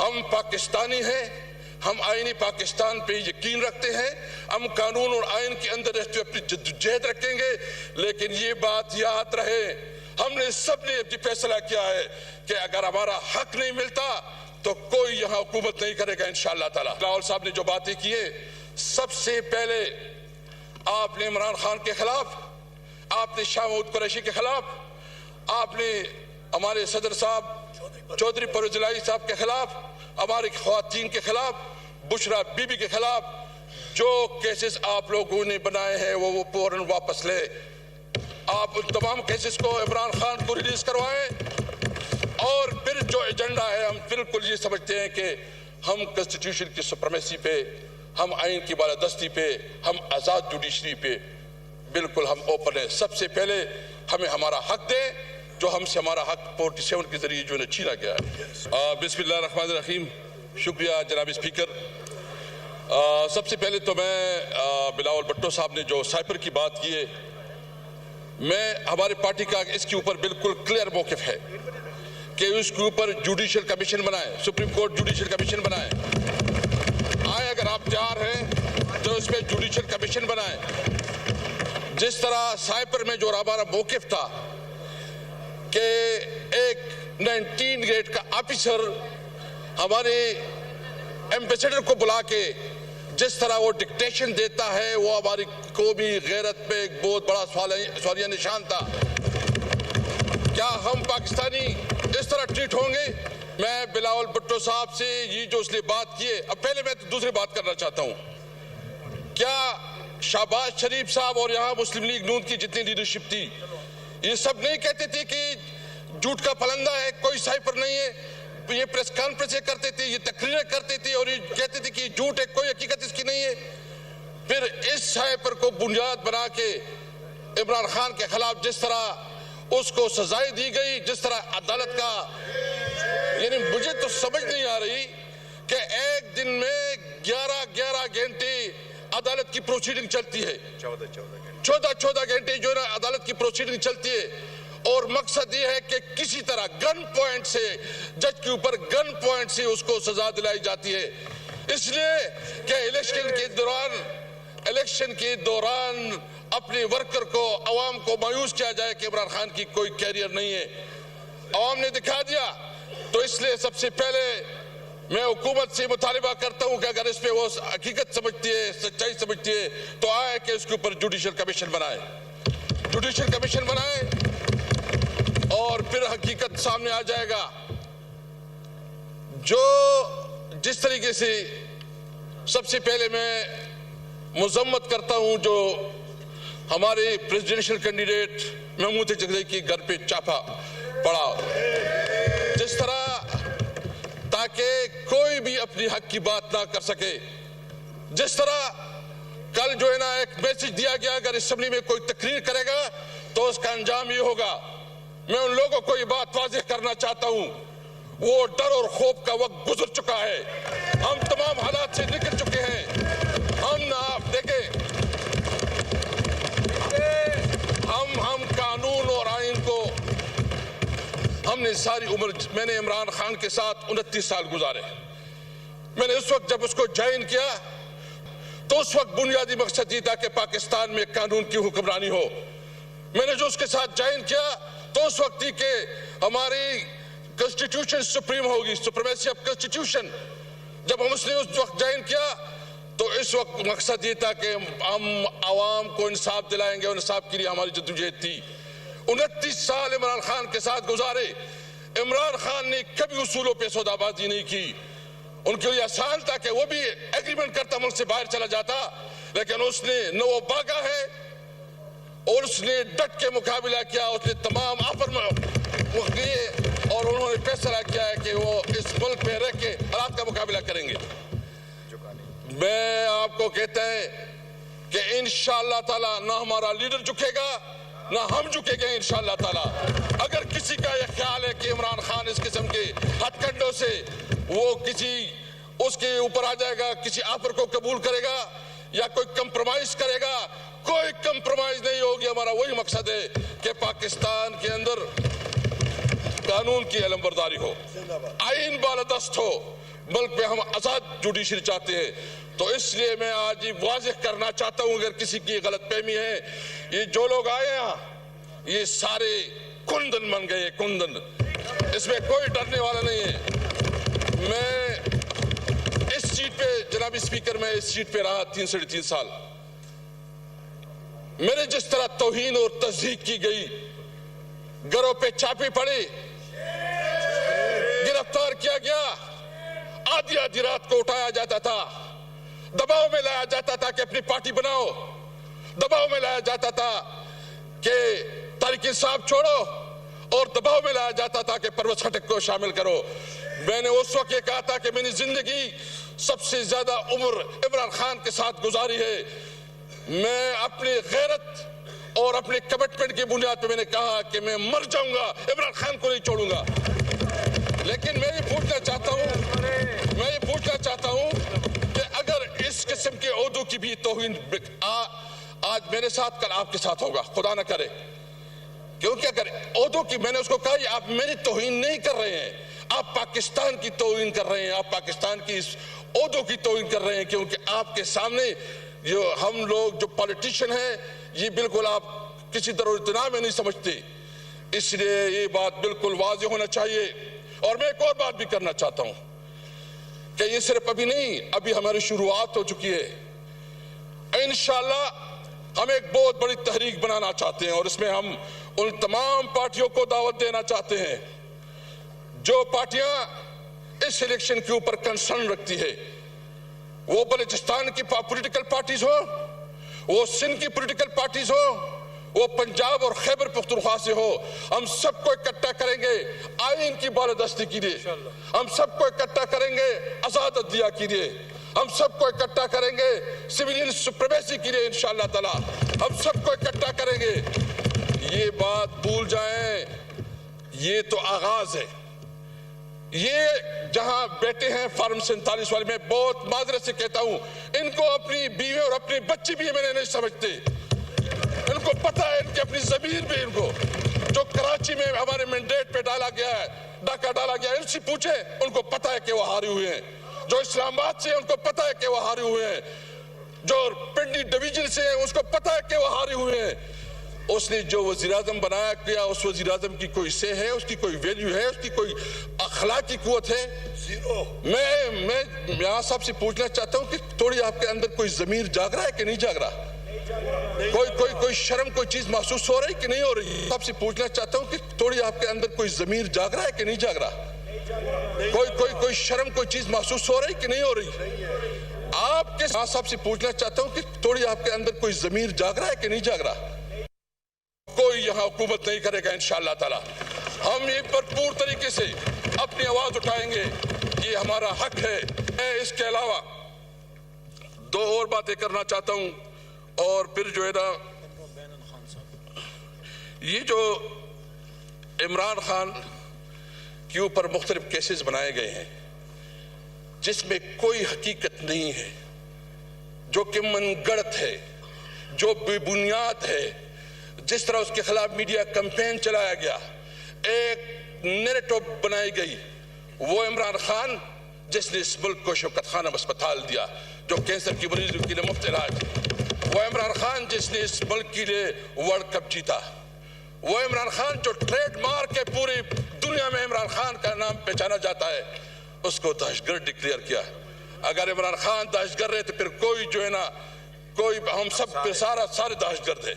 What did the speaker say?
हम पाकिस्तानी हैं, हम आईनी पाकिस्तान पे यकीन रखते हैं, हम कानून और आइन के अंदर रहते हुए अपनी जद्दोजहद रखेंगे। लेकिन ये बात याद रहे, हमने सबने ये फैसला किया है कि अगर हमारा हक नहीं मिलता तो कोई यहाँ हुकूमत नहीं करेगा इंशाअल्लाह ताला। राहुल साहब ने जो बातें की है, सबसे पहले आपने इमरान खान के खिलाफ, आपने शाह महमूद कुरैशी के खिलाफ, आपने हमारे सदर साहब चौधरी परवेज इलाही साहब के खिलाफ, हमारी ख्वातीन के खिलाफ, बुशरा बीबी के खिलाफ जो केसेस आप लोगों ने बनाए हैं वो फौरन वापस ले। आप उन तमाम केसेस को इमरान खान को रिलीज करवाएं। और फिर जो एजेंडा है, हम बिल्कुल ये समझते हैं कि हम कॉन्स्टिट्यूशन की सुप्रीमेसी पे, हम आइन की बालादस्ती पे, हम आज़ाद जुडिशरी पे बिल्कुल हम ओपन है। सबसे पहले हमें हमारा हक दें जो हमसे हमारा हक 47 के जरिए जो है छीना गया है। बिस्मिल्लाहिर्रहमानिर्रहीम। शुक्रिया जनाब स्पीकर। सबसे पहले तो मैं बिलावल भुट्टो साहब ने जो साइपर की बात की है, मैं हमारी पार्टी का इसके ऊपर बिल्कुल क्लियर मौक़िफ़ है कि उसके ऊपर जुडिशल कमीशन बनाए, सुप्रीम कोर्ट जुडिशल कमीशन बनाए। आए अगर आप तैयार हैं तो उस पर जुडिशल कमीशन बनाए। जिस तरह साइपर में जो हमारा मौक़िफ़ था कि एक 19 ग्रेड का ऑफिसर हमारे एम्बेसडर को बुला के जिस तरह वो डिक्टेशन देता है, वो हमारी कौमी गैरत पे एक बहुत बड़ा सवालिया निशान था। क्या हम पाकिस्तानी इस तरह ट्रीट होंगे? मैं बिलावल भुट्टो साहब से ये जो उसने बात की है, अब पहले मैं तो दूसरी बात करना चाहता हूँ। क्या शहबाज शरीफ साहब और यहाँ मुस्लिम लीग नून की जितनी लीडरशिप थी, ये सब नहीं कहते थे कि झूठ का फलंदा है, कोई साइपर नहीं है? ये प्रेस कॉन्फ्रेंस करते थे, ये तकरीरें करते थे और ये कहते थे कि झूठ है, कोई हकीकत इसकी नहीं है। फिर इस साइपर को बुनियाद बना के इमरान खान के खिलाफ जिस तरह उसको सजाएं दी गई, जिस तरह अदालत का, यानी मुझे तो समझ नहीं आ रही कि एक दिन में 11 घंटे अदालत की प्रोसीडिंग चलती है, 14 घंटे जो है ना अदालत की प्रोसीडिंग चलती है। और मकसद ये है कि किसी तरह गन पॉइंट से, जज के ऊपर गन पॉइंट से उसको सजा दिलाई जाती है, इसलिए कि इलेक्शन के दौरान अपने वर्कर को, अवाम को मायूस किया जाए कि इमरान खान की कोई कैरियर नहीं है। अवाम ने दिखा दिया। तो इसलिए सबसे पहले मैं हुकूमत से मुतालिबा करता हूं कि अगर इस पे वो हकीकत समझती है, सच्चाई समझती है, तो आए कि इसके ऊपर जुडिशल कमीशन बनाए, जुडिशल कमीशन बनाए और फिर हकीकत सामने आ जाएगा। जो जिस तरीके से सबसे पहले मैं मुजम्मत करता हूं जो हमारे प्रेसिडेंशियल कैंडिडेट महमूद जगदई के घर पे छापा पड़ा, जिस तरह ताकि कोई भी अपनी हक की बात ना कर सके। जिस तरह कल जो है ना एक मैसेज दिया गया, अगर असेंबली में कोई तकरीर करेगा तो उसका अंजाम ये होगा। मैं उन लोगों को ये बात वाज़ेह करना चाहता हूं, वो डर और खौफ का वक्त गुजर चुका है। हम तमाम हालात से निकल चुके हैं। हम ना आप देखें, हम कानून और आइन को, हमने सारी उम्र, मैंने इमरान खान के साथ 29 साल गुजारे। मैंने उस वक्त जब उसको ज्वाइन किया तो उस वक्त बुनियादी मकसद ये था कि पाकिस्तान में कानून की हुक्मरानी हो। मैंने जो उसके साथ ज्वाइन किया तो उस वक्त ही के हमारी कॉन्स्टिट्यूशन सुप्रीम होगी, सुप्रीमेसी ऑफ कॉन्स्टिट्यूशन। जब हम उसने उस वक्त ज्वाइन किया तो इस वक्त मकसद ये था कि हम आवाम को इंसाफ दिलाएंगे और इंसाफ के लिए हमारी जद्दोजहद थी। 29 साल इमरान खान के साथ गुजारे। इमरान खान ने कभी उसूलों पे सौदाबाजी नहीं की। उनके लिए आसान था कि वो भी एग्रीमेंट करता, मुल्क से बाहर चला जाता, लेकिन उसने न वो भागा है और उसने डट के मुकाबला किया। उसने तमाम ऑफर वो किए और उन्होंने फैसला किया है कि वो इस मुल्क में रह के हालात का मुकाबला करेंगे। मैं आपको कहता है कि इंशाअल्लाह ताला ना हमारा लीडर झुकेगा ना हम झुकेंगे इंशाअल्लाह ताला। अगर किसी का यह ख्याल है कि इमरान खान इस किस्म के हथकंडों से वो किसी उसके ऊपर आ जाएगा, किसी ऑफर को कबूल करेगा या कोई कंप्रोमाइज करेगा, कोई कंप्रोमाइज नहीं होगी। हमारा वही मकसद है कि पाकिस्तान के अंदर कानून की अलमबरदारी हो, आइन बालादस्त हो, ملک میں ہم آزاد جوڈیشری چاہتے ہیں. تو اس لیے میں آج یہ واضح کرنا چاہتا ہوں اگر کسی کی غلط فہمی ہے, یہ جو لوگ آئے ہیں یہ سارے کندن بن گئے, کندن, اس میں کوئی ڈرنے والا نہیں ہے. میں اس سیٹ پہ جناب اسپیکر میں اس سیٹ پہ رہا 3.5 سال. میرے جس طرح توہین اور تضحیق کی گئی, گھروں پہ چھاپے پڑے, گرفتار کیا گیا, آدھی آدھی رات کو اٹھایا جاتا تھا, دباؤ میں لایا جاتا تھا کہ اپنی پارٹی بناؤ, دباؤ میں لایا جاتا تھا کہ تحریک انصاف چھوڑو, اور دباؤ میں لایا جاتا تھا کہ پرویز خٹک کو شامل کرو. میں نے اس وقت یہ کہا تھا کہ میں نے زندگی سب سے زیادہ عمر عمران خان کے ساتھ گزاری ہے. میں اپنی غیرت اور اپنے کمٹمنٹ کی بنیاد پہ میں نے کہا کہ میں مر جاؤں گا, عمران خان کو نہیں چھوڑوں گا. لیکن میں یہ پوچھنا چاہتا ہوں کہ اگر اس قسم کے عہدوں کی بھی توہین آج میرے ساتھ کل آپ کے ساتھ ہوگا, خدا نہ کرے, کیونکہ اگر عہدوں کی, میں نے اس کو کہا یہ آپ میری توہین نہیں کر رہے ہیں, آپ پاکستان کی توہین کر رہے ہیں, آپ پاکستان کی اس عہدوں کی توہین کر رہے ہیں, کیونکہ آپ کے سامنے جو ہم لوگ جو پالیٹیشین ہیں یہ بالکل آپ کسی طرح اطلاع میں نہیں سمجھتے. اس لیے یہ بات بالکل واضح ہونا چاہیے. اور میں ایک اور بات بھی کرنا چاہتا ہوں کہ یہ صرف ابھی نہیں, ابھی ہماری شروعات ہو چکی ہے. انشاءاللہ ہم ایک بہت بڑی تحریک بنانا چاہتے ہیں, اور اس میں ہم ان تمام پارٹیوں کو دعوت دینا چاہتے ہیں جو پارٹیاں اس الیکشن کے اوپر کنسرن رکھتی ہے. وہ بلوچستان کی پولیٹیکل پارٹیز ہو, وہ سندھ کی پولیٹیکل پارٹیز ہو, وہ پنجاب اور خیبر پختونخوا سے ہو, ہم سب کو اکٹھا کریں گے آئین کی بالادستی کے لیے, ہم سب کو اکٹھا کریں گے آزاد عدلیہ کے لیے, ہم سب کو اکٹھا کریں گے سویلین سپریمیسی کے لیے انشاءاللہ تعالی, ہم سب کو اکٹھا کریں گے. یہ بات بھول جائیں, یہ تو آغاز ہے. یہ جہاں بیٹھے ہیں فارم 47 والے, میں بہت معذرت سے کہتا ہوں, ان کو اپنی بیوی اور اپنی بچی بھی میں نہیں سمجھتے. ان کو پتا ہے ان کی اپنی ضمیر بھی, ان کو جو کراچی میں ہمارے مینڈیٹ پہ ڈالا گیا ہے, ڈاکہ ڈالا گیا ہے, ان سے پوچھیں, ان کو پتا ہے کہ وہ ہارے ہوئے ہیں. جو اسلام آباد سے ہیں ان کو پتا ہے کہ وہ ہارے ہوئے ہیں, جو پنڈی ڈویژن سے ہیں اس کو پتا ہے کہ وہ ہارے ہوئے ہیں. اس نے جو وزیراعظم بنایا کیا, اس وزیراعظم کی کوئی سے ہے, اس کی کوئی ویلیو ہے, اس کی کوئی اخلاقی قوت ہے؟ زیرو. میں یہاں سب سے پوچھنا چاہتا ہوں کہ تھوڑی آپ کے اندر کوئی ضمیر جاگ رہا ہے کہ نہیں جاگ رہا؟ کوئی شرم, کوئی چیز محسوس ہو رہی کہ نہیں ہو رہی؟ سب سے پوچھنا چاہتا ہوں کہ تھوڑی آپ کے اندر کوئی ضمیر جاگ رہا ہے کہ نہیں جاگ رہا؟ کوئی شرم, کوئی چیز محسوس ہو رہی کہ نہیں ہو رہی؟ آپ کے سب سے پوچھنا چاہتا ہوں کہ تھوڑی آپ کے اندر کوئی ضمیر جاگ رہا ہے کہ نہیں جاگ رہا؟ کوئی یہاں حکومت نہیں کرے گا انشاءاللہ تعالی. ہم یہ بھرپور طریقے سے اپنی آواز اٹھائیں گے, یہ ہمارا حق ہے. میں اس کے علاوہ دو اور باتیں کرنا چاہتا ہوں, اور پھر جو ہے نا یہ جو عمران خان کے اوپر مختلف کیسز بنائے گئے ہیں جس میں کوئی حقیقت نہیں ہے, جو کہ من گڑت ہے, جو بے بنیاد ہے, جس طرح اس کے خلاف میڈیا کمپین چلایا گیا, ایک نیریٹو بنائی گئی, وہ عمران خان جس نے اس ملک کو شوکت خانم اسپتال دیا جو کینسر کی مریضوں کے لیے مفت علاج, وہ عمران خان جس نے اس ملک کے لیے ورلڈ کپ جیتا, وہ عمران خان جو ٹریڈ مارک کے پوری دنیا میں عمران خان کا نام پہچانا جاتا ہے, اس کو دہشت گرد ڈکلیئر کیا. اگر عمران خان دہشت گرد ہے تو پھر کوئی جو ہے نا, کوئی ہم سب پہ سارے دہشت گرد ہے.